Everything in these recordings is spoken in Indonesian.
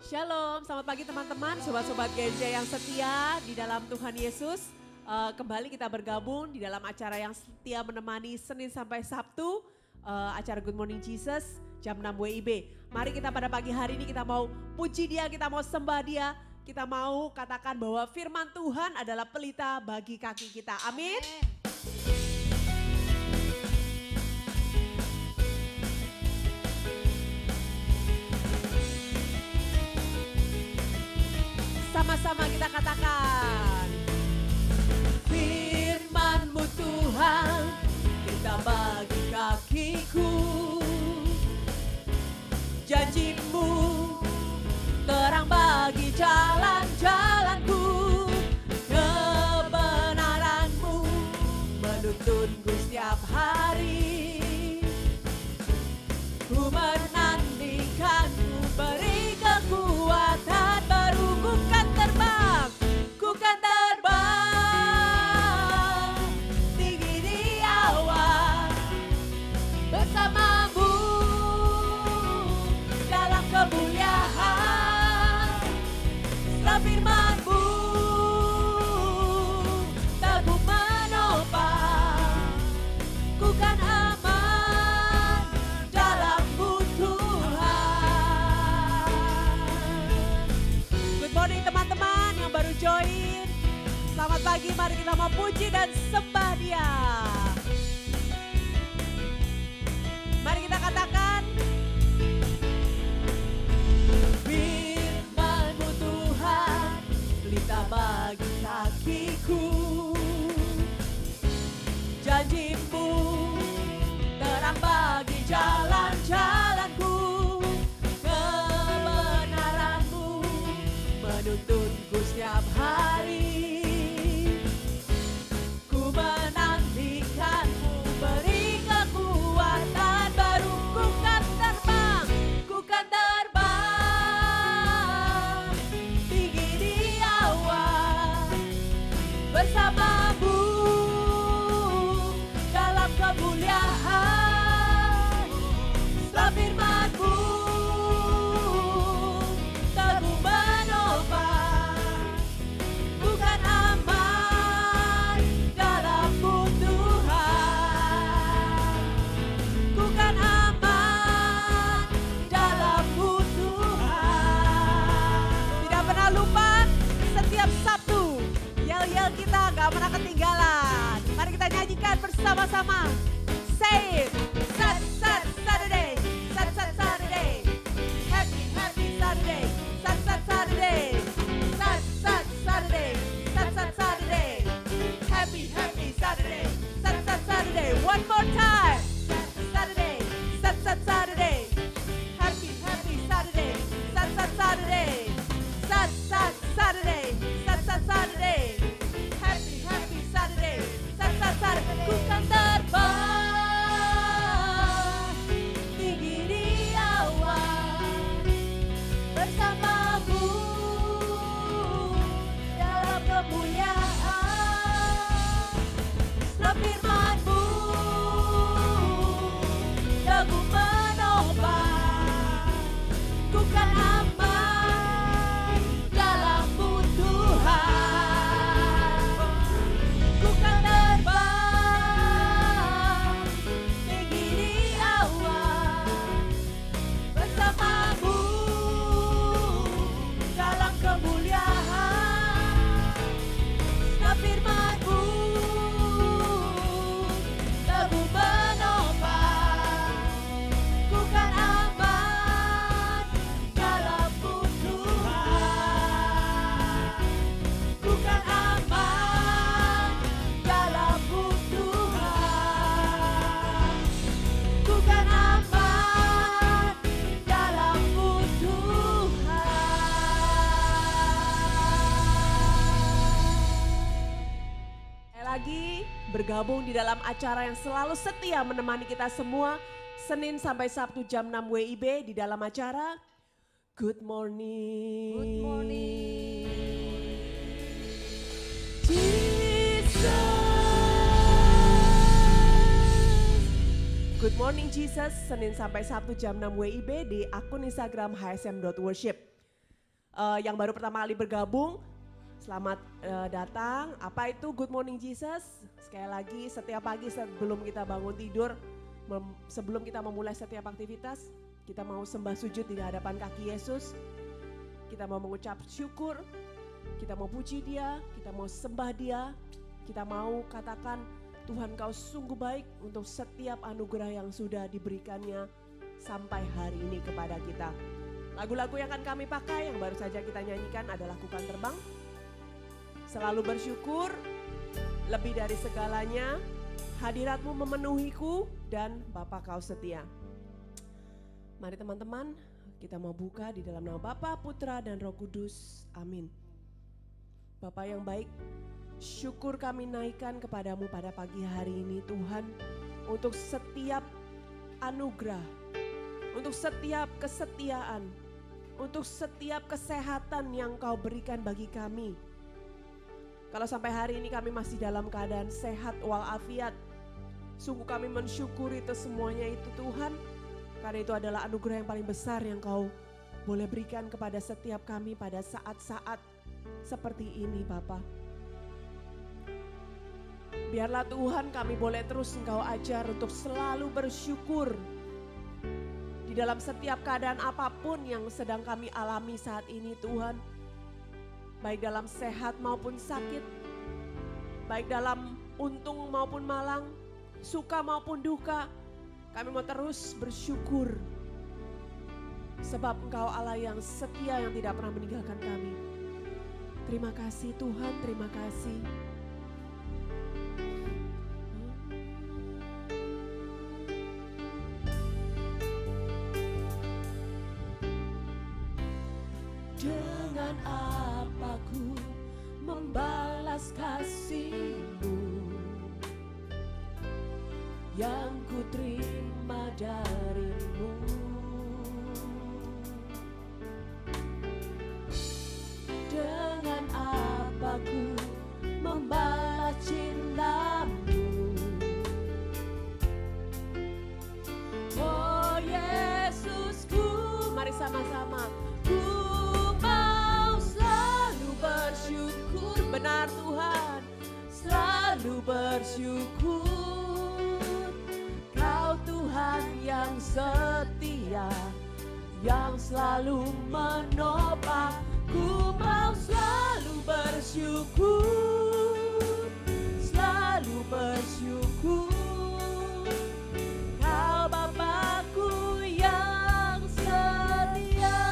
Shalom, selamat pagi teman-teman, sobat-sobat Genja yang setia di dalam Tuhan Yesus. Kembali kita bergabung di dalam acara yang setia menemani Senin sampai Sabtu, acara Good Morning Jesus jam 6 WIB. Mari kita pada pagi hari ini kita mau puji Dia, kita mau sembah Dia, kita mau katakan bahwa firman Tuhan adalah pelita bagi kaki kita. Amin. Sama-sama kita katakan, firman-Mu Tuhan, kita bagi kakiku. Janji-Mu, terang bagi jalan-jalanku. Kebenaran-Mu, menuntunku setiap hari. Ku menantikan-Mu, beri kekuatan baru. Ku kan terbang tinggi di awan bersama-Mu dalam kemuliaan. Setelah firman-Mu teguh menopang, ku kan aman dalam-Mu Tuhan. Good morning teman-teman yang baru join. Selamat pagi, mari kita mau puji dan sembah Dia. Mari kita katakan, firman-Mu Tuhan, pelita bagi kakiku. Janji-Mu, terang bagi jalan-jalanku. Kebenaran-Mu, menuntunku setiap hari. Ku menantikan-Mu, beri kekuatan baru. Ku kan terbang tinggi di awan bersama-Mu dalam kemuliaan. Setelah firman-Mu teguh menopang, ku kan aman dalam-Mu Tuhan. Ku kan aman dalam-Mu Tuhan. Tidak pernah lupa, setiap Sabtu yel-yel kita gak pernah ketinggalan. Mari kita nyanyikan bersama-sama. Say it, Sat Sat Saturday, Sat Sat Saturday, Happy Happy Saturday, Sat Sat Saturday, Sat Sat Saturday, Sat Sat Saturday, Happy Happy Saturday, Sat Sat Saturday. One more time. Sat Saturday, Sat Sat Saturday, Happy Happy Saturday, Sat Sat Saturday, Sat Sat Saturday, Sat Sat Saturday, Happy Happy Saturday, Sat Sat Saturday. Ku kan terbang tinggi di awan bersama-Mu dalam kemuliaan. Setelah firman-Mu teguh menopang, ku kan aman dalam-Mu Tuhan. Ku kan terbang tinggi di awan bersama-Mu dalam kemuliaan. Setelah firman-Mu teguh menopang, ku kan aman dalam-Mu Tuhan. Ku kan aman dalam-Mu Tuhan. Ku kan aman dalam-Mu Tuhan. Lagi bergabung di dalam acara yang selalu setia menemani kita semua Senin sampai Sabtu jam 6 WIB di dalam acara Good Morning. Good morning. Jesus. Good Morning Jesus, Senin sampai Sabtu jam 6 WIB di akun Instagram hsm.worship. yang baru pertama kali bergabung, selamat datang. Apa itu Good Morning Jesus? Sekali lagi setiap pagi sebelum kita bangun tidur, sebelum kita memulai setiap aktivitas, kita mau sembah sujud di hadapan kaki Yesus. Kita mau mengucap syukur, kita mau puji Dia, kita mau sembah Dia. Kita mau katakan, Tuhan Kau sungguh baik untuk setiap anugerah yang sudah diberikannya sampai hari ini kepada kita. Lagu-lagu yang akan kami pakai, yang baru saja kita nyanyikan adalah Lakukan Terbang. Selalu bersyukur, lebih dari segalanya, hadirat-Mu memenuhiku, dan Bapa Kau setia. Mari teman-teman, kita mau buka di dalam nama Bapa, Putra, dan Roh Kudus. Amin. Bapa yang baik, syukur kami naikkan kepadamu pada pagi hari ini Tuhan, untuk setiap anugerah, untuk setiap kesetiaan, untuk setiap kesehatan yang Kau berikan bagi kami. Kalau sampai hari ini kami masih dalam keadaan sehat walafiat, sungguh kami mensyukuri itu semuanya itu Tuhan, karena itu adalah anugerah yang paling besar yang Kau boleh berikan kepada setiap kami pada saat-saat seperti ini Bapa. Biarlah Tuhan kami boleh terus Engkau ajar untuk selalu bersyukur di dalam setiap keadaan apapun yang sedang kami alami saat ini Tuhan. Baik dalam sehat maupun sakit, baik dalam untung maupun malang, suka maupun duka, kami mau terus bersyukur. Sebab Engkau Allah yang setia yang tidak pernah meninggalkan kami. Terima kasih Tuhan, terima kasih. Dengan apa ku membalas kasih-Mu yang ku terima dari-Mu. Dengan apa ku membalas cinta-Mu. Oh Yesusku, mari sama-sama. Benar Tuhan, selalu bersyukur. Kau Tuhan yang setia, yang selalu menopang. Ku mau selalu bersyukur, selalu bersyukur. Kau Bapakku yang setia.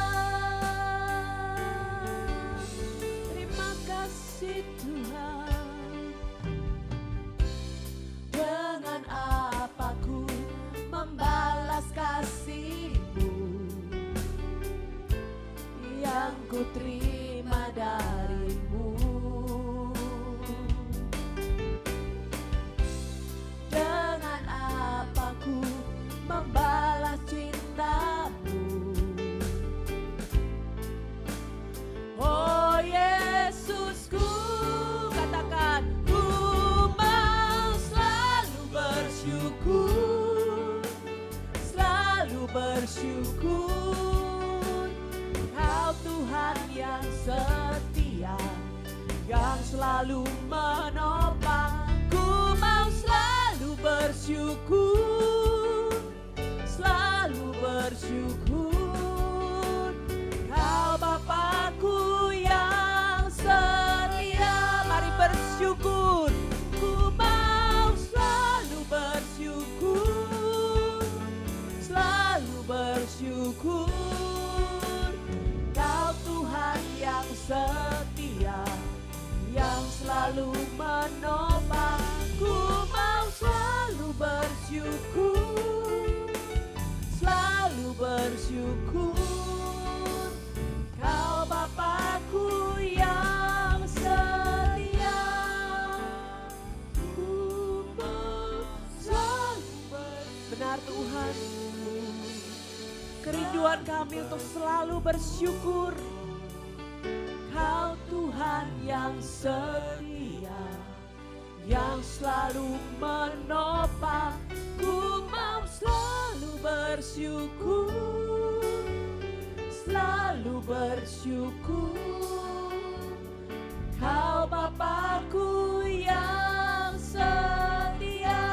Tuhan, dengan apa ku membalas kasih-Mu yang ku terima dari-Mu. Dengan apa ku membalas cinta-Mu. Oh Yesusku, katakan, ku mau selalu bersyukur, selalu bersyukur. Kau Tuhan yang setia, yang selalu menopang. Ku mau selalu bersyukur, selalu bersyukur. Kau Bapakku yang setia, mari bersyukur. Ku mau selalu bersyukur, selalu bersyukur. Kau Tuhan yang setia, yang selalu menopang. Ku mau selalu bersyukur, selalu bersyukur. Kau Bapakku yang setia, ku mau selalu benar Tuhan. Kerinduan kami untuk selalu bersyukur. Kau Tuhan yang setia, yang selalu menopang. Ku mau selalu bersyukur, selalu bersyukur. bersyukur, Kau Bapakku yang setia.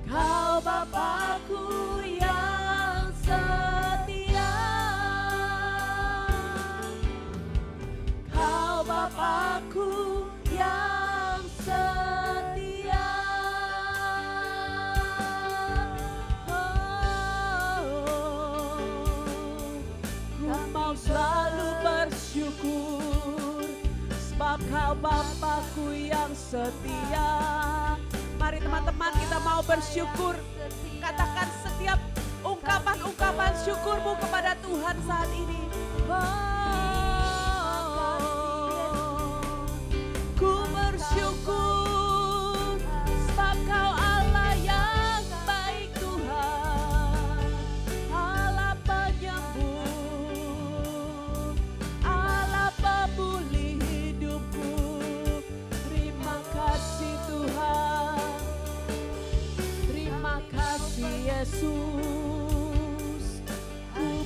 Kau Bapakku yang setia. Kau Bapakku yang setia. Ku mau selalu bersyukur sebab Kau Bapakku yang setia. Mari teman-teman kita mau bersyukur. Katakan setiap ungkapan-ungkapan syukurmu kepada Tuhan saat ini. Ku bersyukur sebab Kau Allah yang baik Tuhan, Allah penyembuh, Allah pemulih hidupku. Terima kasih Tuhan, terima kasih Yesus. Ku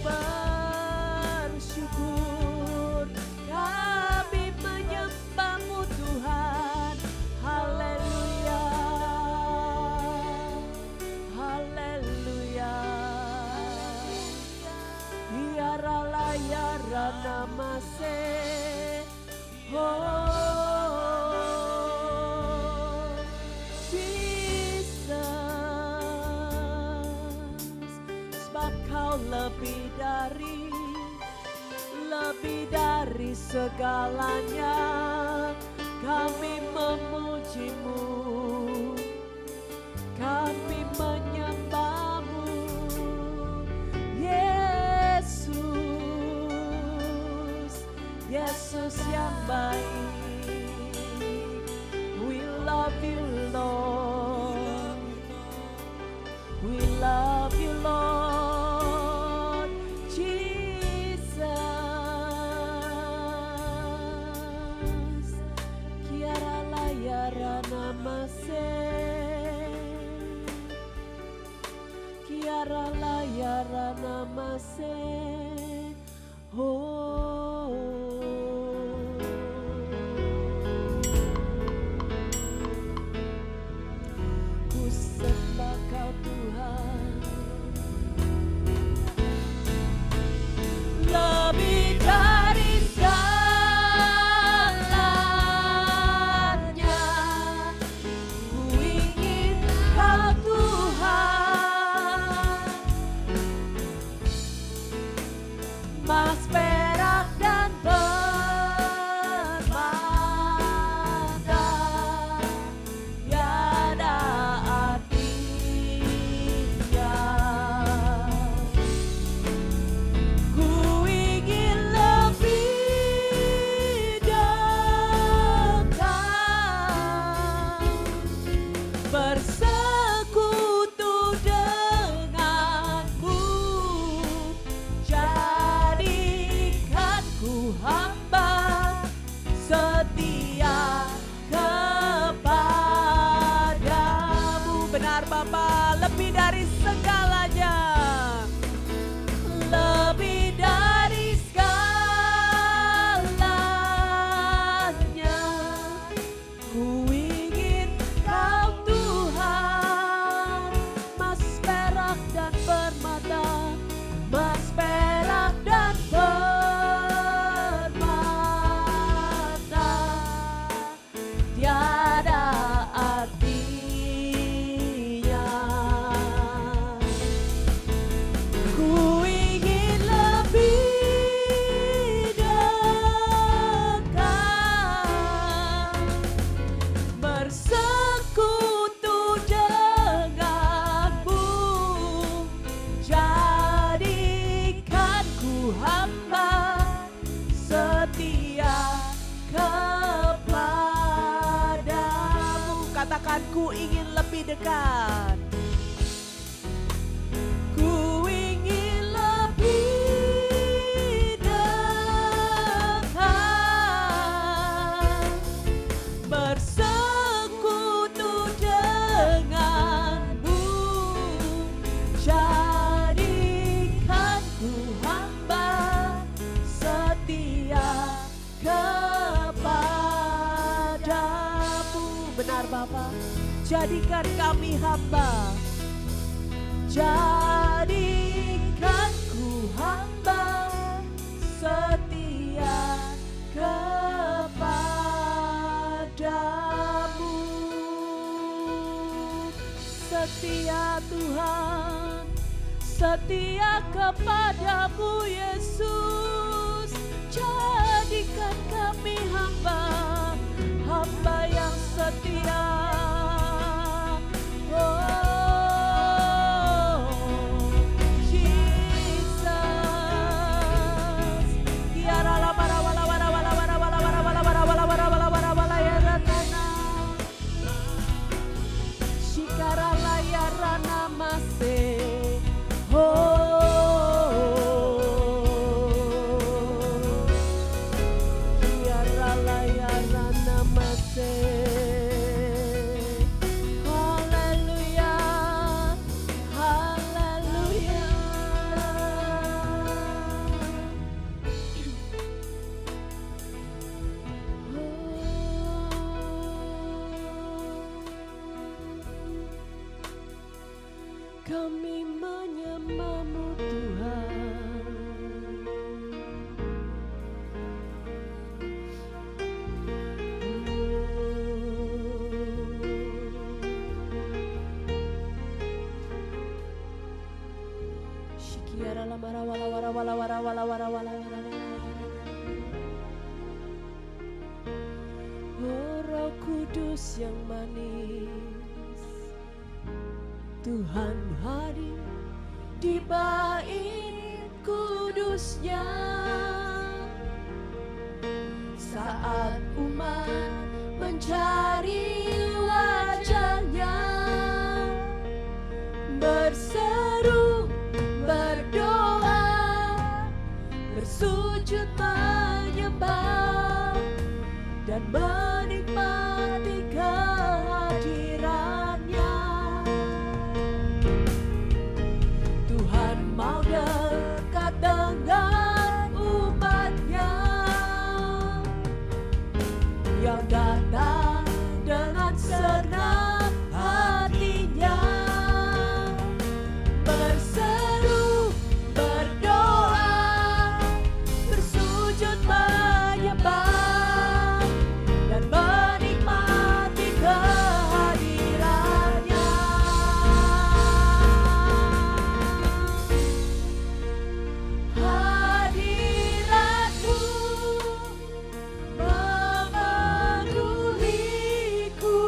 bersyukur, kami menyembah-Mu Tuhan. Haleluya, haleluya. Yarala yarana mase. Oh, Jesus, sebab Kau lebih dari segalanya. Kami memuji-Mu, kami menyembah-Mu, Yesus, Yesus yang baik. We love you Lord, we love you Lord Jesus. Kiara layara namase, Kiara layara namase. Oh, ku sembah Kau Tuhan. Lebih dari segalanya, ku ingin Kau Tuhan. Mas perak dan permata, tiada artinya. Ku ingin lebih dekat, bersekutu denganmu. Jadikan ku hamba setia kepadamu. Benar Bapa, lebih dari segalanya, lebih dari segalanya, ku ingin Kau Tuhan. Mas perak dan permata, mas perak dan permata, tiada artinya. Ku ingin lebih dekat, bersekutu denganmu. Jadikan ku hamba setia kepadamu. Katakan, ku ingin lebih dekat. Ku ingin lebih dekat, bersekutu denganmu. Jadikan Bapa. Jadikan kami hamba, jadikan ku hamba setia kepadamu. Setia Tuhan, setia kepadamu Yesus. Jadikan kami hamba, hamba yang setia. Oh Jesus, kiara la bara wala wala wala wala wala wala wala wala wala wala wala wala wala ya ratana, shikara la ya rana mase. Kami menyembah-Mu Tuhan. Shikiara la mara wala wala wala wala wala wala wala wala. Oh Roh Kudus yang manis, Tuhan hadir di bait kudusnya. Saat umat mencari wajahnya, berseru, berdoa, bersujud menyembah, dan menikmati kehadirannya. Tuhan mau dekat dengan umatnya yang datang dengan senang hatinya, berseru, berdoa, bersujud menyembah, dan menikmati kehadirannya. Hadirat-Mu memenuhiku,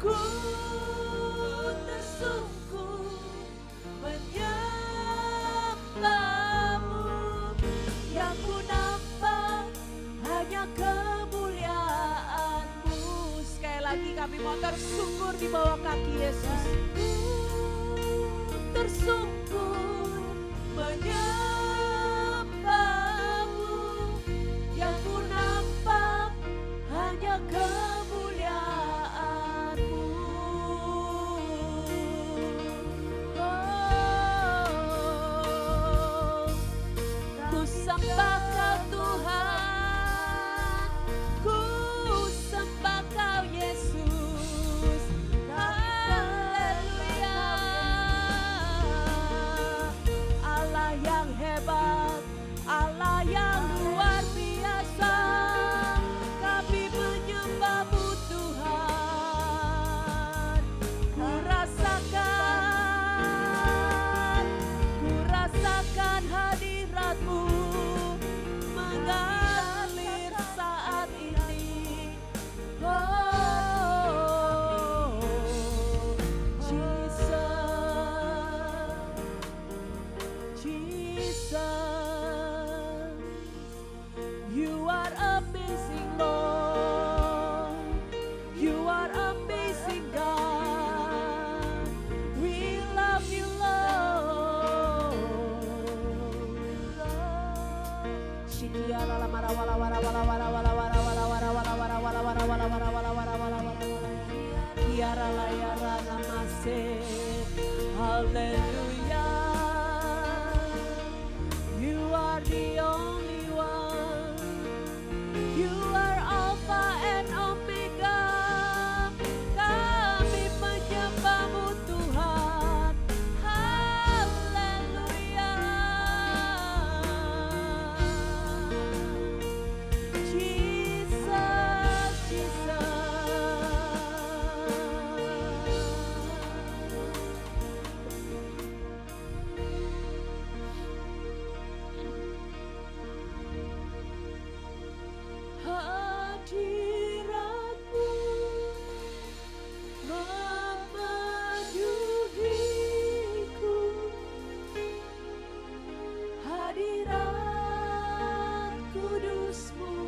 ku tersungkur menyembahmu, yang ku nampak hanya kemuliaan-Mu. Sekali lagi kami mau tersungkur di bawah kaki Yesus. Tersungkur menyembahmu, yang ku nampak hanya kemuliaan-Mu. Oh, ku sembah Kau Tuhan, ku sembah Kau Yesus. Haleluya. Allah yang hebat, Allah yang luar biasa, kami menyembah-Mu Tuhan. Ku rasakan hadirat-Mu mengalir saat ini. Oh, Jesus, You are amazing, Lord. You are amazing, God. We love You, Lord. Shikiara la mara wala wala wala wala wala wala wala wala wala wala wala wala wala wala wala wala wala wala. Kiara la yara namase. Hallelujah. You are the only one. You are Alpha and Omega. Kami menyembah-Mu Tuhan. Haleluya. Jesus, Jesus. Hadirat-Mu memenuhiku, hadirat kudus-Mu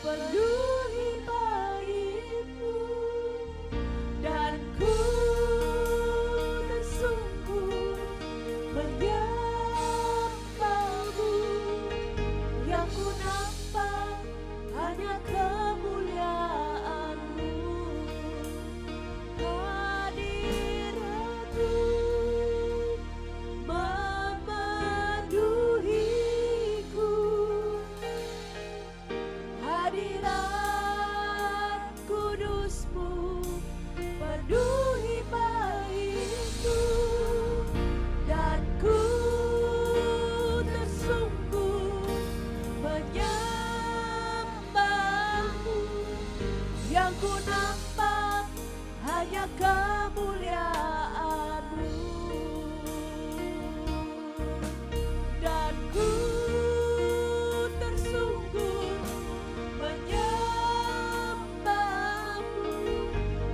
penuhi bait-Mu, dan ku tersungkur menyembah-Mu, yang ku nampak hanya kemuliaan-Mu. Hadirat-Mu memenuhiku, hadirat kudus-Mu penuhi bait-Mu, dan ku tersungkur menyembah-Mu, yang ku nampak hanya kemuliaan-Mu, dan ku tersungkur menyembah-Mu,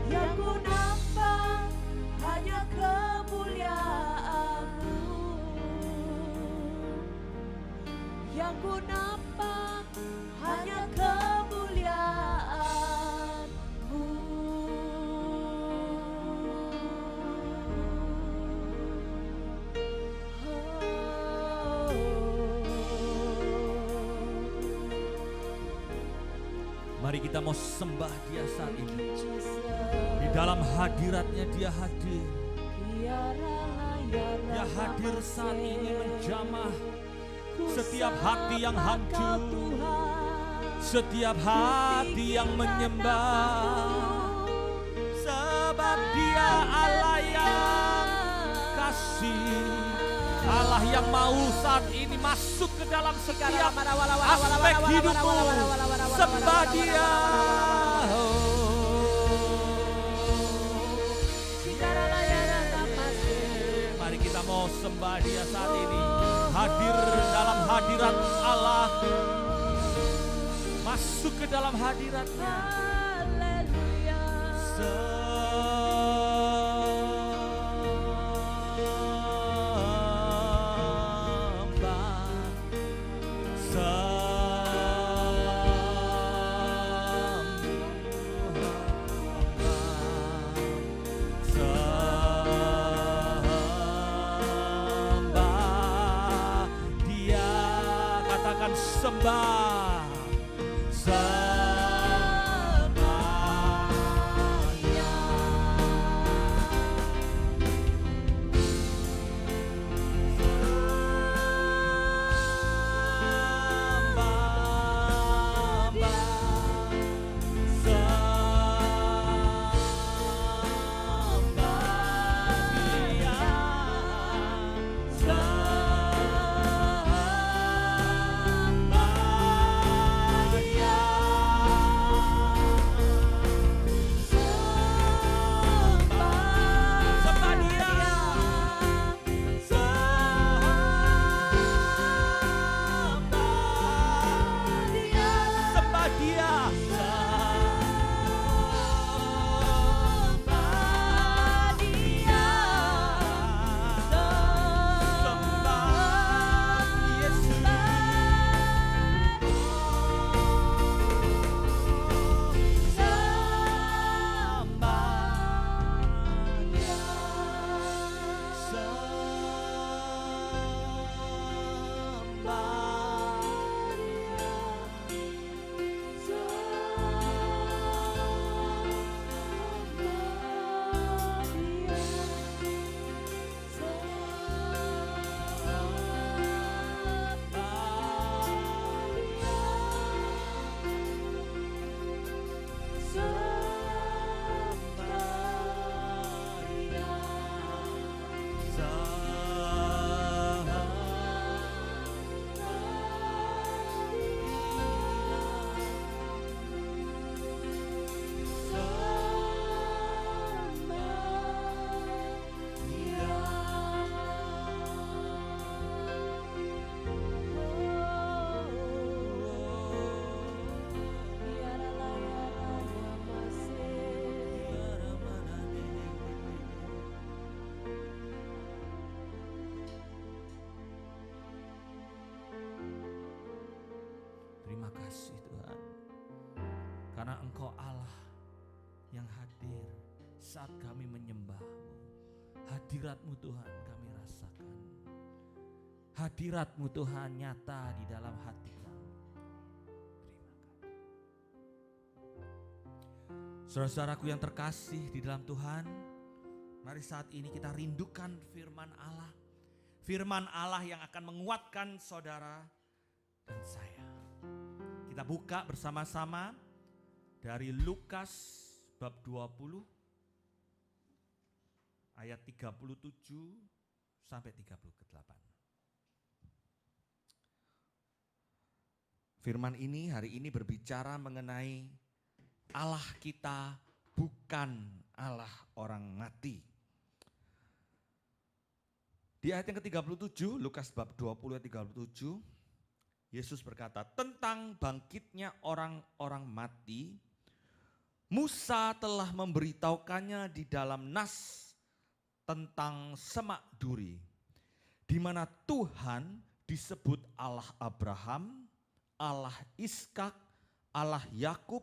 yang ku nampak hanya kemuliaan-Mu, yang ku nampak hanya kemuliaan-Mu. Mari kita mau sembah Dia saat ini. Di dalam hadirat-Nya Dia hadir. Dia hadir saat ini menjamah setiap hati yang hancur, setiap hati yang menyembah. Sebab Dia Allah yang kasih, Allah yang mau saat ini masuk ke dalam setiap aspek hidupmu. Sembah Dia. Mari kita mau sembah Dia saat ini. Hadir dalam hadirat Allah, masuk ke dalam hadirat-Nya. Engkau Allah yang hadir saat kami menyembah-Mu. Hadirat-Mu Tuhan kami rasakan. Hadirat-Mu Tuhan nyata di dalam hati kami. Terima kasih. Saudara-saudaraku yang terkasih di dalam Tuhan, mari saat ini kita rindukan firman Allah. Firman Allah yang akan menguatkan saudara dan saya. Kita buka bersama-sama dari Lukas bab 20 ayat 37 sampai 38. Firman ini hari ini berbicara mengenai Allah kita bukan Allah orang mati. Di ayat yang ke-37, Lukas bab 20 ayat 37, Yesus berkata, tentang bangkitnya orang-orang mati, Musa telah memberitahukannya di dalam Nas tentang semak duri, di mana Tuhan disebut Allah Abraham, Allah Ishak, Allah Yakub.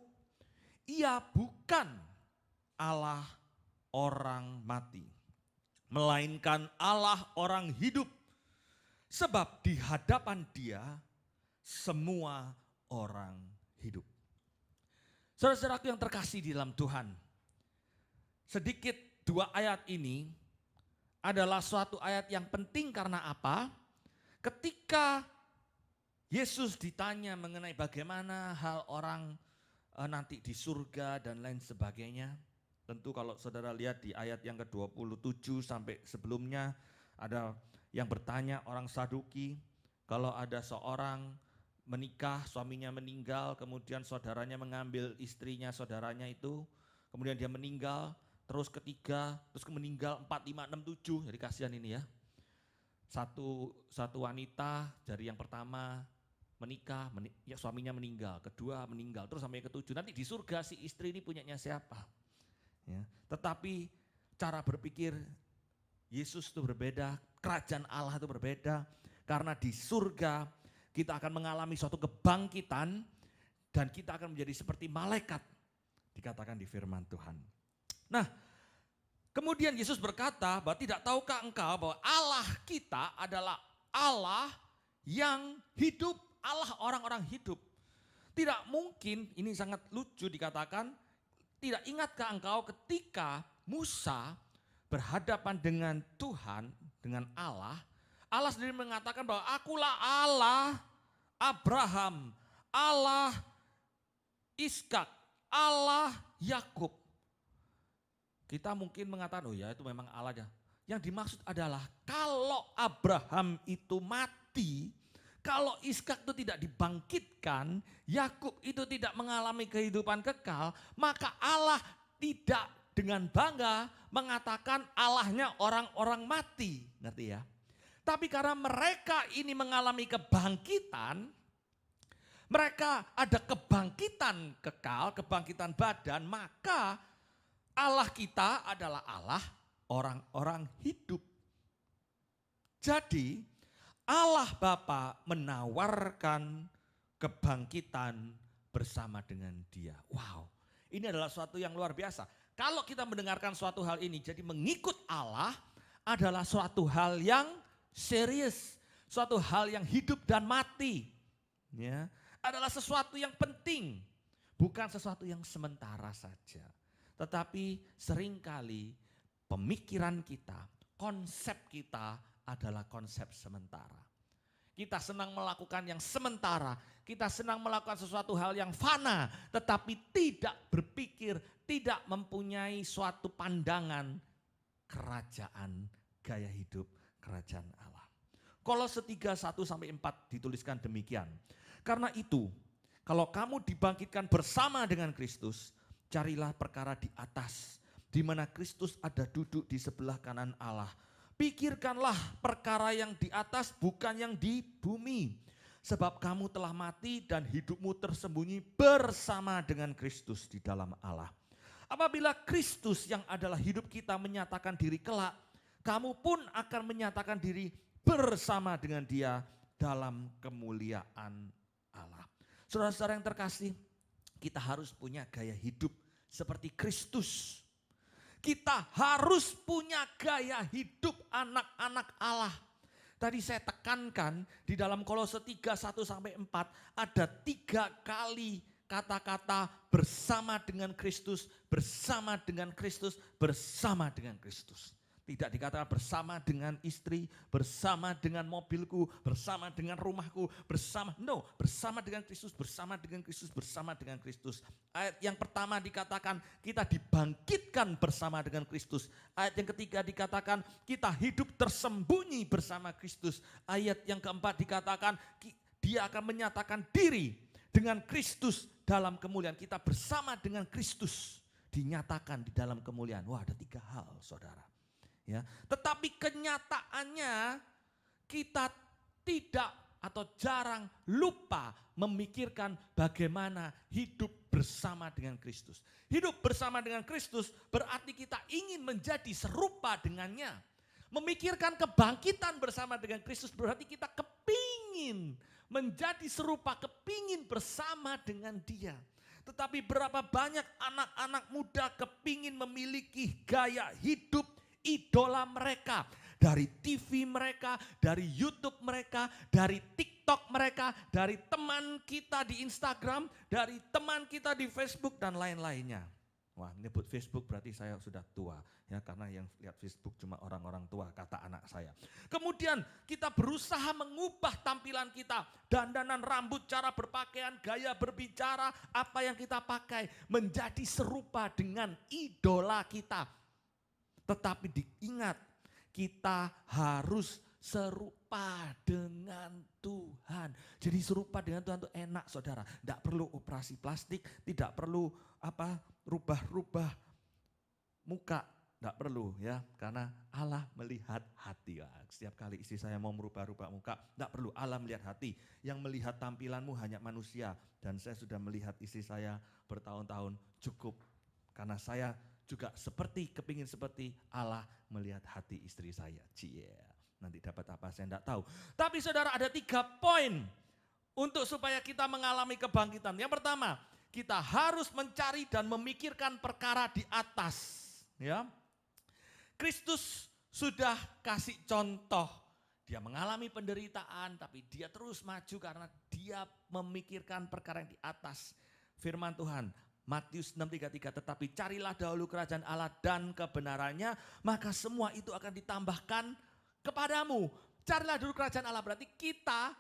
Ia bukan Allah orang mati, melainkan Allah orang hidup. Sebab di hadapan Dia semua orang hidup. Saudara-saudaraku yang terkasih di dalam Tuhan, sedikit dua ayat ini adalah suatu ayat yang penting karena apa? Ketika Yesus ditanya mengenai bagaimana hal orang nanti di surga dan lain sebagainya. Tentu kalau saudara lihat di ayat yang ke-27 sampai sebelumnya ada yang bertanya orang Saduki, kalau ada seorang menikah, suaminya meninggal, kemudian saudaranya mengambil istrinya saudaranya itu, kemudian dia meninggal, terus ketiga, terus meninggal 4, 5, 6, 7, jadi kasihan ini ya. Satu wanita dari yang pertama menikah, ya suaminya meninggal, kedua meninggal, terus sampai yang ke-7. Nanti di surga si istri ini punyanya siapa? Ya. Tetapi cara berpikir Yesus itu berbeda, kerajaan Allah itu berbeda. Karena di surga kita akan mengalami suatu kebangkitan dan kita akan menjadi seperti malaikat, dikatakan di firman Tuhan. Nah, kemudian Yesus berkata bahwa tidak tahukah engkau bahwa Allah kita adalah Allah yang hidup, Allah orang-orang hidup. Tidak mungkin, ini sangat lucu dikatakan, tidak ingatkah engkau ketika Musa berhadapan dengan Tuhan, dengan Allah, Allah sendiri mengatakan bahwa akulah Allah Abraham, Allah Ishak, Allah Yakub. Kita mungkin mengatakan, oh ya itu memang Allah ya. Yang dimaksud adalah kalau Abraham itu mati, kalau Ishak itu tidak dibangkitkan, Yakub itu tidak mengalami kehidupan kekal, maka Allah tidak dengan bangga mengatakan Allahnya orang-orang mati. Ngerti ya? Tapi karena mereka ini mengalami kebangkitan, mereka ada kebangkitan kekal, kebangkitan badan, maka Allah kita adalah Allah orang-orang hidup. Jadi Allah Bapa menawarkan kebangkitan bersama dengan Dia. Wow, ini adalah suatu yang luar biasa. Kalau kita mendengarkan suatu hal ini, jadi mengikut Allah adalah suatu hal yang serius, suatu hal yang hidup dan mati. Ya, adalah sesuatu yang penting, bukan sesuatu yang sementara saja. Tetapi seringkali pemikiran kita, konsep kita adalah konsep sementara. Kita senang melakukan yang sementara, kita senang melakukan sesuatu hal yang fana, tetapi tidak berpikir, tidak mempunyai suatu pandangan kerajaan, gaya hidup kerajaan Allah. Kolose 3:1-4 dituliskan demikian. Karena itu, kalau kamu dibangkitkan bersama dengan Kristus, carilah perkara di atas, di mana Kristus ada duduk di sebelah kanan Allah. Pikirkanlah perkara yang di atas, bukan yang di bumi. Sebab kamu telah mati dan hidupmu tersembunyi bersama dengan Kristus di dalam Allah. Apabila Kristus yang adalah hidup kita menyatakan diri kelak, kamu pun akan menyatakan diri bersama dengan Dia dalam kemuliaan Allah. Saudara-saudara yang terkasih, kita harus punya gaya hidup seperti Kristus. Kita harus punya gaya hidup anak-anak Allah. Tadi saya tekankan di dalam Kolose 3, 1-4 ada 3 kali kata-kata bersama dengan Kristus, bersama dengan Kristus, bersama dengan Kristus. Tidak dikatakan bersama dengan istri, bersama dengan mobilku, bersama dengan rumahku, bersama dengan Kristus, bersama dengan Kristus, bersama dengan Kristus. Ayat yang pertama dikatakan kita dibangkitkan bersama dengan Kristus. Ayat yang ketiga dikatakan kita hidup tersembunyi bersama Kristus. Ayat yang keempat dikatakan dia akan menyatakan diri dengan Kristus dalam kemuliaan. Kita bersama dengan Kristus dinyatakan di dalam kemuliaan. Wah, ada 3 hal, saudara. Ya, tetapi kenyataannya kita tidak atau jarang lupa memikirkan bagaimana hidup bersama dengan Kristus. Hidup bersama dengan Kristus berarti kita ingin menjadi serupa dengannya. Memikirkan kebangkitan bersama dengan Kristus berarti kita kepingin menjadi serupa, kepingin bersama dengan Dia. Tetapi berapa banyak anak-anak muda kepingin memiliki gaya hidup idola mereka, dari TV mereka, dari YouTube mereka, dari TikTok mereka, dari teman kita di Instagram, dari teman kita di Facebook dan lain-lainnya. Wah, nyebut Facebook berarti saya sudah tua ya, karena yang lihat Facebook cuma orang-orang tua, kata anak saya. Kemudian kita berusaha mengubah tampilan kita, dandanan rambut, cara berpakaian, gaya berbicara, apa yang kita pakai menjadi serupa dengan idola kita. Tetapi diingat, kita harus serupa dengan Tuhan. Jadi serupa dengan Tuhan itu enak, saudara. Tidak perlu operasi plastik, tidak perlu rubah-rubah muka. Tidak perlu ya, karena Allah melihat hati. Ya, setiap kali istri saya mau merubah-rubah muka, tidak perlu, Allah melihat hati. Yang melihat tampilanmu hanya manusia. Dan saya sudah melihat istri saya bertahun-tahun, cukup. Karena saya juga kepingin seperti Allah melihat hati istri saya. Nanti dapat apa saya tidak tahu. Tapi saudara, ada 3 poin untuk supaya kita mengalami kebangkitan. Yang pertama, kita harus mencari dan memikirkan perkara di atas. Ya, Kristus sudah kasih contoh. Dia mengalami penderitaan tapi dia terus maju karena dia memikirkan perkara yang di atas. Firman Tuhan, Matius 6:33, tetapi carilah dahulu kerajaan Allah dan kebenarannya, maka semua itu akan ditambahkan kepadamu. Carilah dulu kerajaan Allah, berarti kita,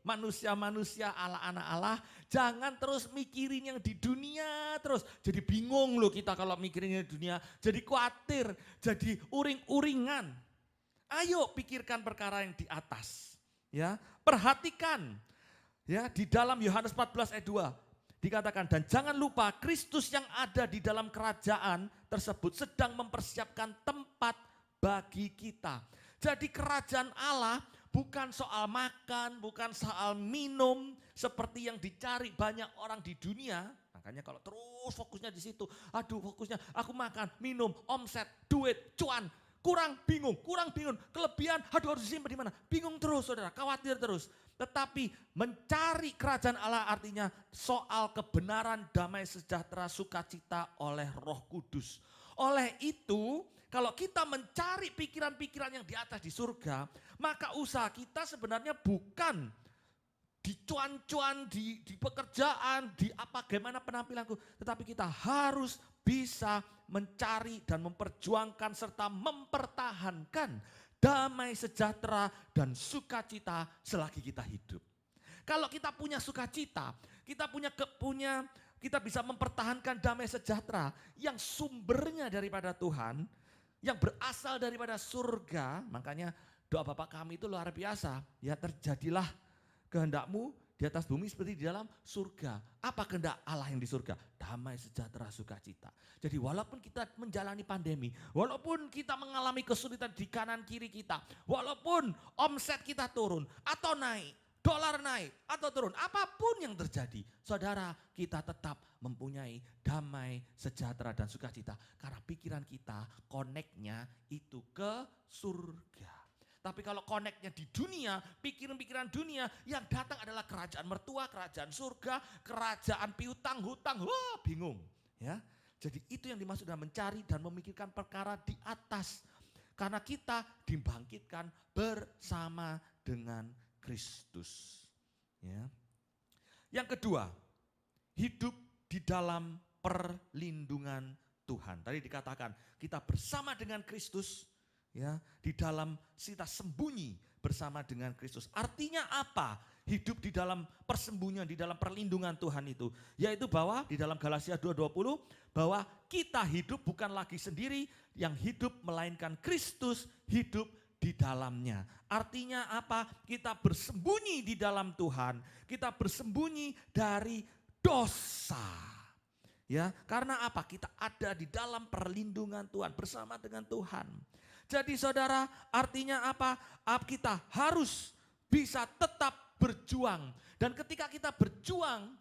manusia-manusia Allah, anak Allah, jangan terus mikirin yang di dunia terus. Jadi bingung loh kita kalau mikirin yang di dunia, jadi khawatir, jadi uring-uringan. Ayo pikirkan perkara yang di atas. Ya, perhatikan ya di dalam Yohanes 14 ayat 2. Dikatakan, dan jangan lupa Kristus yang ada di dalam kerajaan tersebut sedang mempersiapkan tempat bagi kita. Jadi kerajaan Allah bukan soal makan, bukan soal minum seperti yang dicari banyak orang di dunia. Makanya kalau terus fokusnya di situ, fokusnya aku makan, minum, omset, duit, cuan. Kurang bingung, kelebihan, harus disimpan di mana? Bingung terus saudara, khawatir terus. Tetapi mencari kerajaan Allah artinya soal kebenaran, damai sejahtera, sukacita oleh Roh Kudus. Oleh itu, kalau kita mencari pikiran-pikiran yang di atas di surga, maka usaha kita sebenarnya bukan di cuan-cuan, di pekerjaan, bagaimana penampilanku. Tetapi kita harus bisa mencari dan memperjuangkan serta mempertahankan damai sejahtera dan sukacita selagi kita hidup. Kalau kita punya sukacita, kita bisa mempertahankan damai sejahtera yang sumbernya daripada Tuhan, yang berasal daripada surga. Makanya doa Bapa kami itu luar biasa. Ya, terjadilah kehendakmu di atas bumi seperti di dalam surga. Apa kehendak Allah yang di surga? Damai sejahtera sukacita. Jadi walaupun kita menjalani pandemi, walaupun kita mengalami kesulitan di kanan kiri kita, walaupun omset kita turun atau naik, dolar naik atau turun, apapun yang terjadi, saudara, kita tetap mempunyai damai sejahtera dan sukacita. Karena pikiran kita, koneknya itu ke surga. Tapi kalau connect-nya di dunia, pikiran-pikiran dunia, yang datang adalah kerajaan mertua, kerajaan surga, kerajaan piutang, hutang, wah bingung. Ya, jadi itu yang dimaksud dengan mencari dan memikirkan perkara di atas. Karena kita dibangkitkan bersama dengan Kristus. Ya. Yang kedua, hidup di dalam perlindungan Tuhan. Tadi dikatakan kita bersama dengan Kristus, ya, di dalam kita sembunyi bersama dengan Kristus. Artinya apa? Hidup di dalam persembunyian, di dalam perlindungan Tuhan itu. Yaitu bahwa di dalam Galatia 2:20 bahwa kita hidup bukan lagi sendiri, yang hidup melainkan Kristus hidup di dalamnya. Artinya apa? Kita bersembunyi di dalam Tuhan. Kita bersembunyi dari dosa. Ya, karena apa? Kita ada di dalam perlindungan Tuhan, bersama dengan Tuhan. Jadi saudara, artinya apa? Kita harus bisa tetap berjuang. Dan ketika kita berjuang,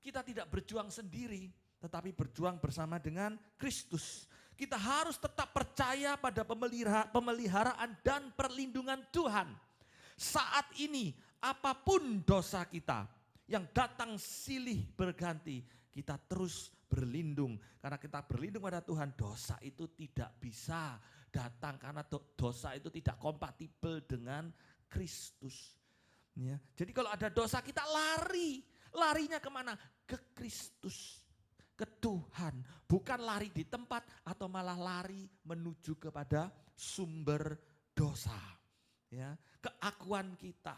kita tidak berjuang sendiri, tetapi berjuang bersama dengan Kristus. Kita harus tetap percaya pada pemeliharaan dan perlindungan Tuhan. Saat ini, apapun dosa kita yang datang silih berganti, kita terus berlindung. Karena kita berlindung pada Tuhan, dosa itu tidak bisa datang. Karena dosa itu tidak kompatibel dengan Kristus. Ya. Jadi kalau ada dosa kita lari. Larinya kemana? Ke Kristus. Ke Tuhan. Bukan lari di tempat atau malah lari menuju kepada sumber dosa. Ya. Keakuan kita.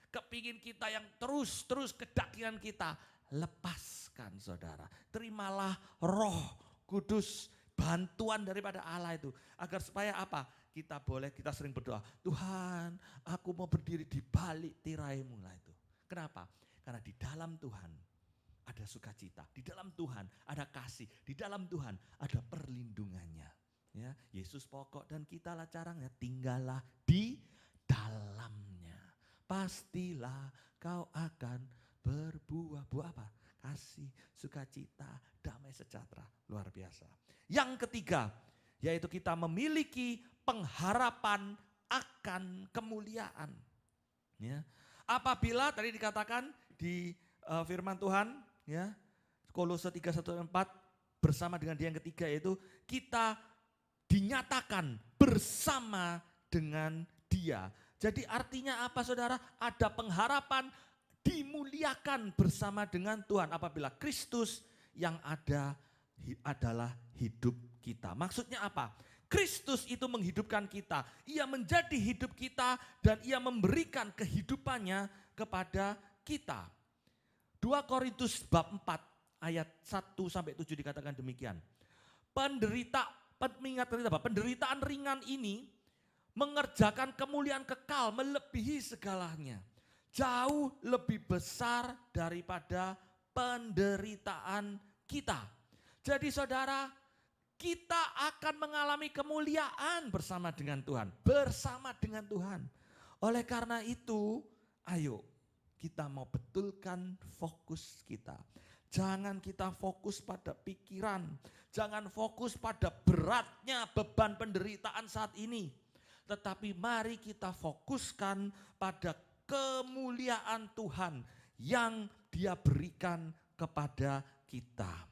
Kepingin kita yang terus kedagingan kita. Lepaskan saudara. Terimalah Roh Kudus, bantuan daripada Allah itu. Agar supaya apa? Kita sering berdoa, Tuhan aku mau berdiri di balik tiraimu lah itu. Kenapa? Karena di dalam Tuhan ada sukacita, di dalam Tuhan ada kasih, di dalam Tuhan ada perlindungannya. Ya, Yesus pokok dan kitalah caranya, tinggallah di dalamnya. Pastilah kau akan berbuah apa? Kasih, sukacita, damai sejahtera. Luar biasa. Yang ketiga, yaitu kita memiliki pengharapan akan kemuliaan. Ya. Apabila tadi dikatakan di firman Tuhan, ya, Kolose 3:1-4 bersama dengan dia yang ketiga, yaitu kita dinyatakan bersama dengan dia. Jadi artinya apa saudara? Ada pengharapan dimuliakan bersama dengan Tuhan apabila Kristus yang ada adalah hidup kita. Maksudnya apa? Kristus itu menghidupkan kita. Ia menjadi hidup kita dan ia memberikan kehidupannya kepada kita. 2 Korintus bab 4 ayat 1-7 dikatakan demikian. Penderitaan ringan ini mengerjakan kemuliaan kekal melebihi segalanya. Jauh lebih besar daripada penderitaan kita. Jadi saudara, kita akan mengalami kemuliaan bersama dengan Tuhan. Bersama dengan Tuhan. Oleh karena itu, ayo kita mau betulkan fokus kita. Jangan kita fokus pada pikiran. Jangan fokus pada beratnya beban penderitaan saat ini. Tetapi mari kita fokuskan pada kemuliaan Tuhan yang Dia berikan kepada kita.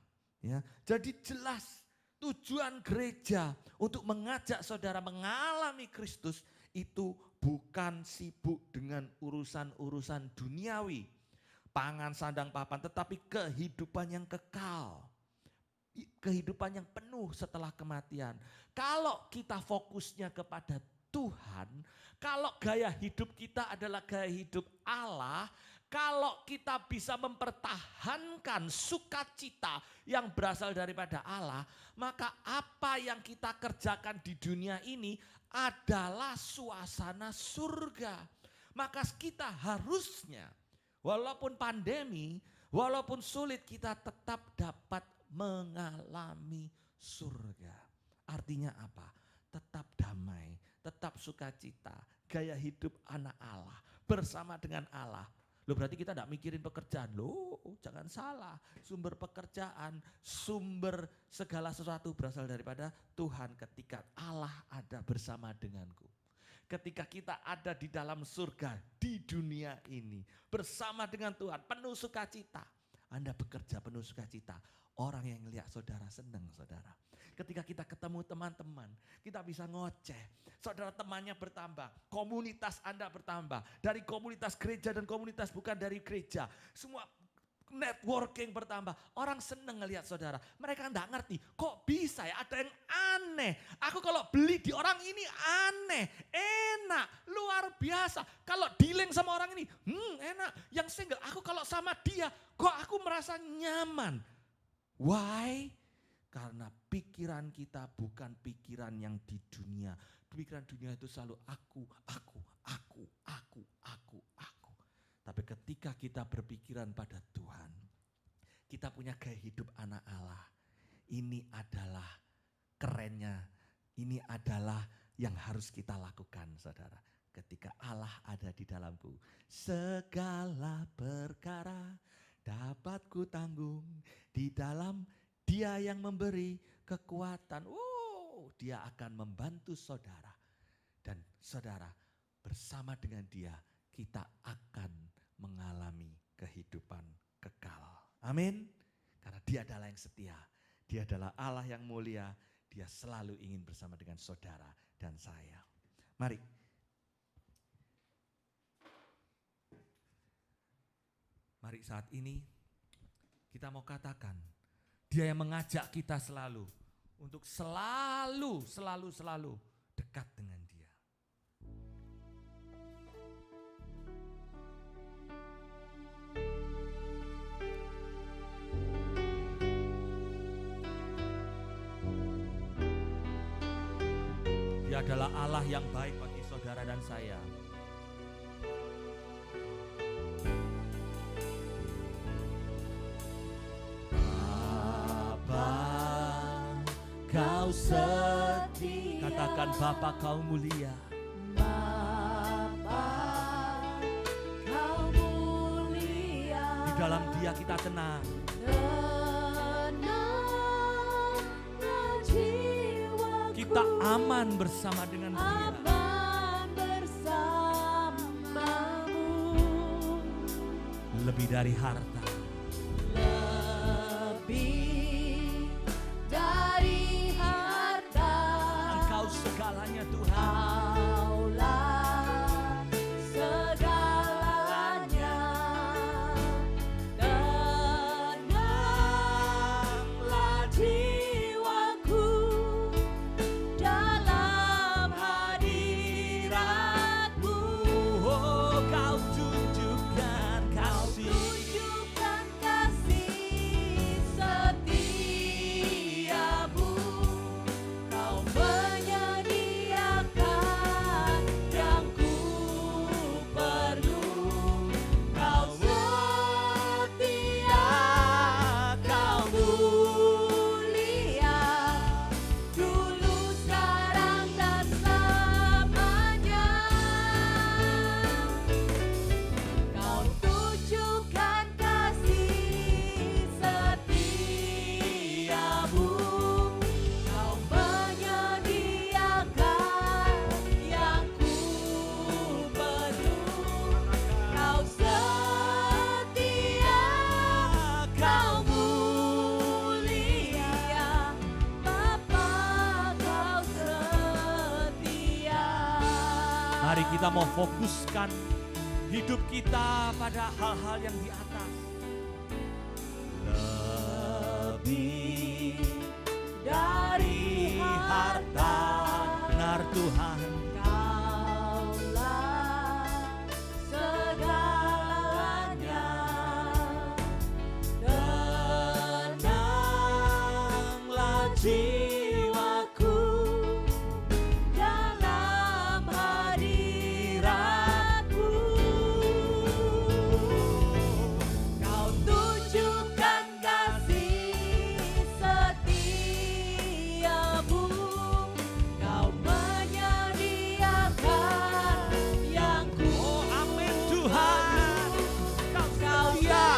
Ya, jadi jelas tujuan gereja untuk mengajak saudara mengalami Kristus itu bukan sibuk dengan urusan-urusan duniawi, pangan, sandang, papan, tetapi kehidupan yang kekal. Kehidupan yang penuh setelah kematian. Kalau kita fokusnya kepada Tuhan, kalau gaya hidup kita adalah gaya hidup Allah, kalau kita bisa mempertahankan sukacita yang berasal daripada Allah, maka apa yang kita kerjakan di dunia ini adalah suasana surga. Maka kita harusnya, walaupun pandemi, walaupun sulit, kita tetap dapat mengalami surga. Artinya apa? Tetap damai, tetap sukacita, gaya hidup anak Allah, bersama dengan Allah. Loh berarti kita tidak mikirin pekerjaan. Loh jangan salah, sumber pekerjaan, sumber segala sesuatu berasal daripada Tuhan ketika Allah ada bersama denganku. ketika kita ada di dalam surga, di dunia ini, bersama dengan Tuhan, penuh sukacita. Anda bekerja penuh sukacita, orang yang lihat saudara senang saudara. Ketika kita ketemu teman-teman, kita bisa ngoceh. Saudara temannya bertambah, komunitas Anda bertambah. Dari komunitas gereja dan komunitas bukan dari gereja. Semua networking bertambah. Orang senang ngelihat saudara. Mereka enggak ngerti, kok bisa ya ada yang aneh. Aku kalau beli di orang ini aneh, enak, luar biasa. Kalau dealing sama orang ini, enak. Yang single, aku kalau sama dia, kok aku merasa nyaman. Why? Karena pikiran kita bukan pikiran yang di dunia. Pikiran dunia itu selalu aku. Tapi ketika kita berpikiran pada Tuhan, kita punya gaya hidup anak Allah. Ini adalah kerennya, ini adalah yang harus kita lakukan saudara. Ketika Allah ada di dalamku, segala perkara dapat ku tanggung di dalam Dia yang memberi kekuatan. Dia akan membantu saudara. Dan saudara bersama dengan Dia kita akan mengalami kehidupan kekal. Amin. Karena Dia adalah yang setia. Dia adalah Allah yang mulia. Dia selalu ingin bersama dengan saudara dan saya. Mari. Mari saat ini kita mau katakan, Dia yang mengajak kita selalu untuk selalu dekat dengan Dia. Dia adalah Allah yang baik bagi saudara dan saya. Kau setia. Katakan Bapa kau mulia. Bapa kau mulia. Di dalam Dia kita tenang. Tenanglah jiwaku. Kita aman bersama dengan Dia. Aman bersamamu. Lebih dari harta. Segalanya Tuhan. Kaulah segalanya. Tenanglah jiwaku dalam hadirat-Mu. Kau tunjukkan kasih. Tunjukkan kasih setiamu. Kau menyediakan yang ku perlu. Kau setia, Kau mulia. Dulu, sekarang, dan selamanya. Kau tunjukkan kasih setiamu. Kau menyediakan yang ku perlu. Kau setia, Kau mulia. Bapa kau setia. Mari kita mau fokuskan hidup kita pada hal-hal yang di atas. Lebih Dari harta, benar Tuhan. Kaulah segalanya. Tenanglah jiwaku dalam hadirat-Mu. Kau tunjukkan kasih setiamu. Kau menyediakan yang ku Amin Tuhan. Kau Kau setia.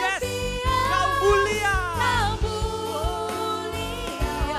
Yes. setia. Kau mulia. Kau mulia.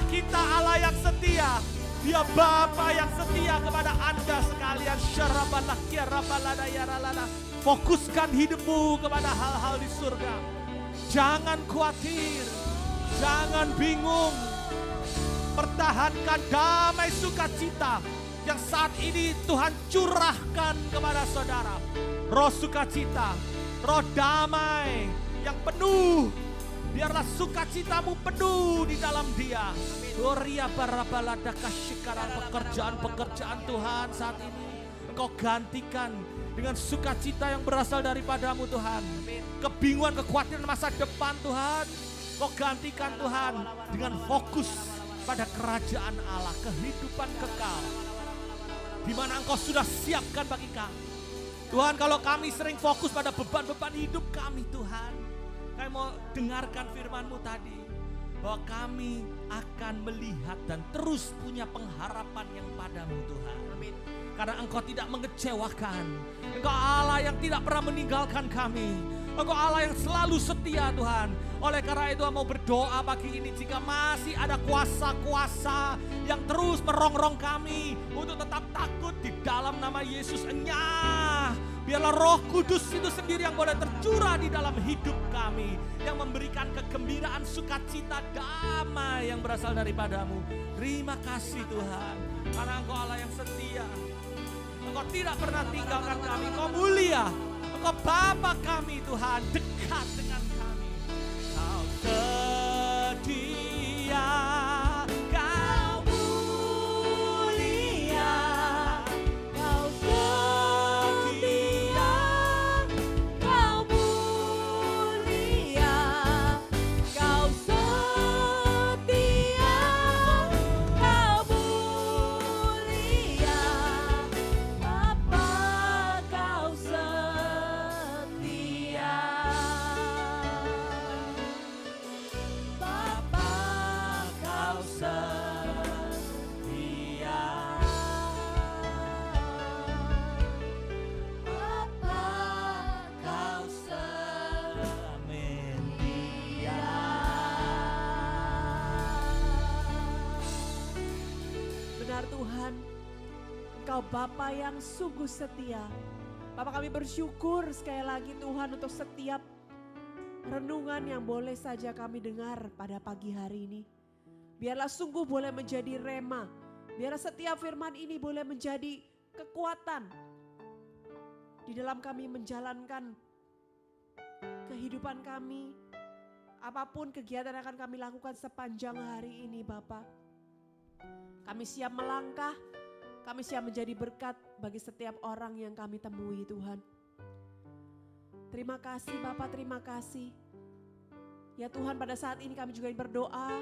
Allah kita Allah yang setia. Dia Bapa yang setia kepada Anda sekalian. Fokuskan hidupmu kepada hal-hal di surga. Jangan khawatir, jangan bingung. Pertahankan damai sukacita yang saat ini Tuhan curahkan kepada saudara. Roh sukacita, roh damai yang penuh. Biarlah sukacitamu penuh di dalam Dia. Pekerjaan Tuhan saat ini Engkau gantikan dengan sukacita yang berasal daripadamu Tuhan. Kebingungan, kekhawatiran masa depan Tuhan, Engkau gantikan Tuhan dengan fokus pada kerajaan Allah, kehidupan kekal, di mana Engkau sudah siapkan bagi kami. Tuhan, kalau kami sering fokus pada beban-beban hidup kami Tuhan, kami mau dengarkan firman-Mu tadi, bahwa kami akan melihat dan terus punya pengharapan yang padamu Tuhan. Amin. Karena Engkau tidak mengecewakan, Engkau Allah yang tidak pernah meninggalkan kami, Engkau Allah yang selalu setia Tuhan. Oleh karena itu mau berdoa pagi ini, jika masih ada kuasa-kuasa yang terus merongrong kami untuk tetap takut, di dalam nama Yesus enyah. Biarlah Roh Kudus itu sendiri yang boleh tercurah di dalam hidup kami, yang memberikan kegembiraan, sukacita, damai yang berasal daripadamu. Terima kasih Tuhan, karena Engkau Allah yang setia. Engkau tidak pernah tinggalkan kami, Engkau mulia, Engkau Bapa kami Tuhan, dekat dengan kami. Kau setia, Kau mulia, Kau setia, Kau mulia, Kau setia, Kau mulia, Bapa Kau setia. Bapa Kau setia. Bapa Kau setia. Benar Tuhan, Engkau Bapa yang sungguh setia. Bapa, kami bersyukur sekali lagi Tuhan untuk setiap renungan yang boleh saja kami dengar pada pagi hari ini. Biarlah sungguh boleh menjadi rema. Biarlah setiap firman ini boleh menjadi kekuatan di dalam kami menjalankan kehidupan kami. Apapun kegiatan yang akan kami lakukan sepanjang hari ini Bapa. Kami siap melangkah, kami siap menjadi berkat bagi setiap orang yang kami temui Tuhan. Terima kasih Bapak, terima kasih. Ya Tuhan, pada saat ini kami juga berdoa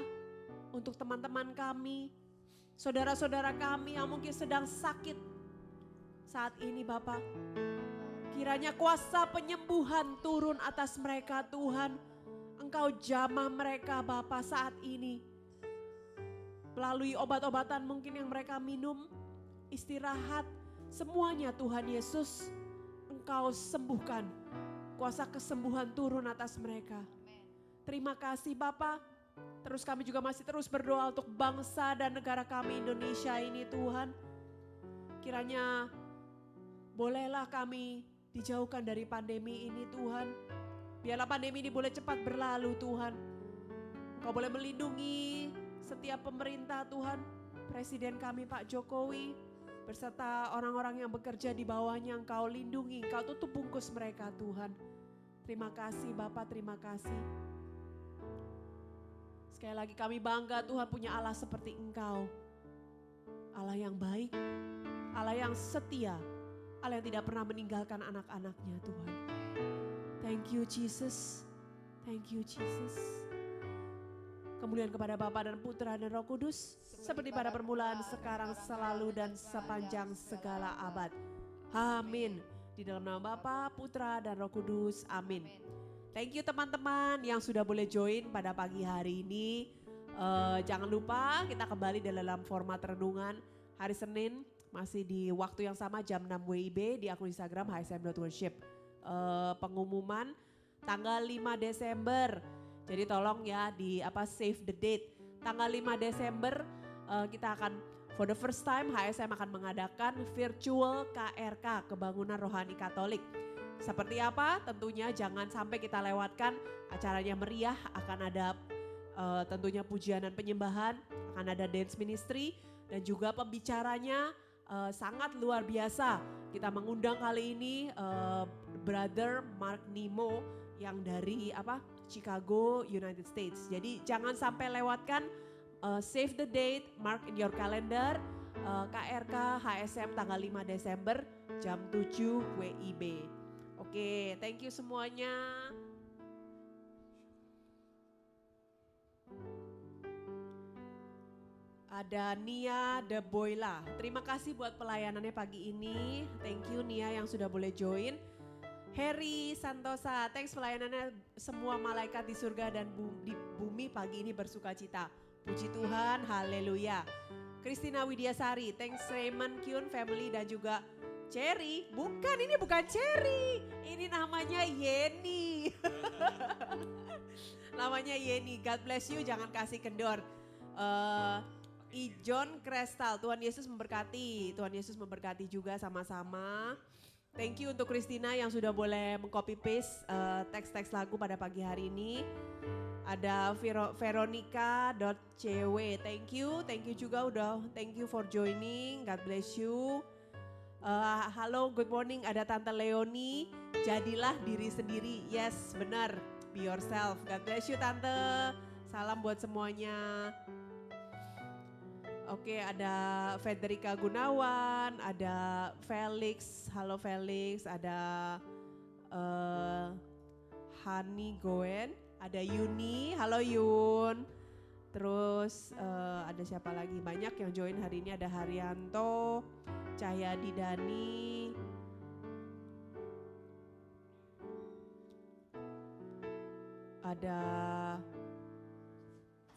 untuk teman-teman kami, saudara-saudara kami yang mungkin sedang sakit saat ini Bapak. Kiranya kuasa penyembuhan turun atas mereka Tuhan. Engkau jamah mereka Bapak saat ini. Melalui obat-obatan mungkin yang mereka minum, istirahat, semuanya Tuhan Yesus, Engkau sembuhkan. Kuasa kesembuhan turun atas mereka. Terima kasih Bapa. Terus kami juga masih terus berdoa untuk bangsa dan negara kami Indonesia ini Tuhan. Kiranya bolehlah kami dijauhkan dari pandemi ini Tuhan. Biarlah pandemi ini boleh cepat berlalu Tuhan. Engkau boleh melindungi setiap pemerintah Tuhan. Presiden kami Pak Jokowi berserta orang-orang yang bekerja di bawahnya, Engkau lindungi, Engkau tutup bungkus mereka Tuhan. Terima kasih Bapak, terima kasih. Sekali lagi kami bangga Tuhan punya Allah seperti Engkau. Allah yang baik, Allah yang setia, Allah yang tidak pernah meninggalkan anak-anaknya Tuhan. Thank you Jesus, thank you Jesus. Kemuliaan kepada Bapa dan Putra dan Roh Kudus, seperti pada permulaan, sekarang, selalu, dan sepanjang segala abad. Amin. Di dalam nama Bapa, Putra, dan Roh Kudus. Amin. Thank you teman-teman yang sudah boleh join pada pagi hari ini. Jangan lupa kita kembali dalam format renungan hari Senin. Masih di waktu yang sama jam 6 WIB di akun Instagram hsm.worship. Pengumuman tanggal 5 Desember. Jadi tolong ya save the date. tanggal 5 Desember kita akan for the first time HSM akan mengadakan virtual KRK, Kebangunan Rohani Katolik. Seperti apa? Tentunya jangan sampai kita lewatkan, acaranya meriah, akan ada tentunya pujian dan penyembahan, akan ada dance ministry dan juga pembicaranya sangat luar biasa. Kita mengundang kali ini Brother Mark Nimo yang dari Chicago, United States. Jadi jangan sampai lewatkan, save the date, mark in your calendar, KRK HSM tanggal 5 Desember jam 7 WIB. Oke, thank you semuanya. Ada Nia De Boyla. Terima kasih buat pelayanannya pagi ini. Thank you Nia yang sudah boleh join. Harry Santosa, thanks pelayanannya, semua malaikat di surga dan di bumi pagi ini bersuka cita. Puji Tuhan, haleluya. Christina Widiasari, thanks Raymond, Kyun, family dan juga Cherry. Bukan, ini bukan Cherry. Ini namanya Yeni. Namanya Yeni, God bless you, jangan kasih kendor. Ijon Kristal, Tuhan Yesus memberkati. Tuhan Yesus memberkati juga sama-sama. Thank you untuk Christina yang sudah boleh meng-copy paste teks-teks lagu pada pagi hari ini. Ada Veronica.cw, thank you juga thank you for joining, God bless you. Halo, good morning, ada Tante Leoni, jadilah diri sendiri, yes benar, be yourself, God bless you Tante, salam buat semuanya. Oke, ada Federica Gunawan, ada Felix, halo Felix, ada Hani Goen, ada Yuni, halo Yun. Terus ada siapa lagi, banyak yang join hari ini, ada Haryanto, Cahyadi Dani. Ada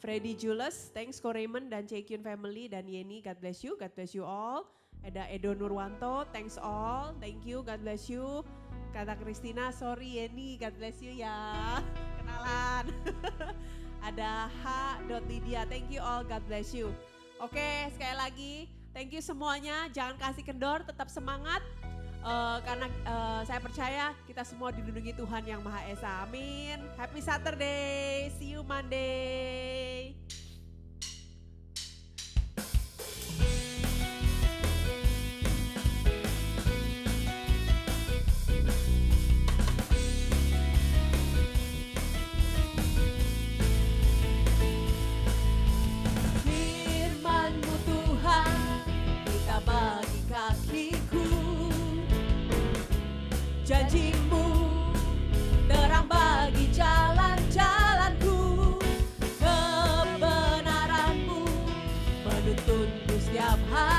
Freddy Jules, thanks Ko Raymond dan Cekyun family dan Yeni, God bless you all. Ada Edo Nurwanto, thanks all, thank you, God bless you. Kata Christina, sorry Yeni, God bless you ya, kenalan. Ada H. Lydia, thank you all, God bless you. Oke, sekali lagi, thank you semuanya, jangan kasih kendor, tetap semangat. Karena saya percaya kita semua dilindungi Tuhan Yang Maha Esa. Amin. Happy Saturday. See you Monday. Firman-Mu Tuhan, kita bagi kakiku. Janji-Mu terang bagi jalan-jalanku, kebenaran-Mu menuntunku setiap hari.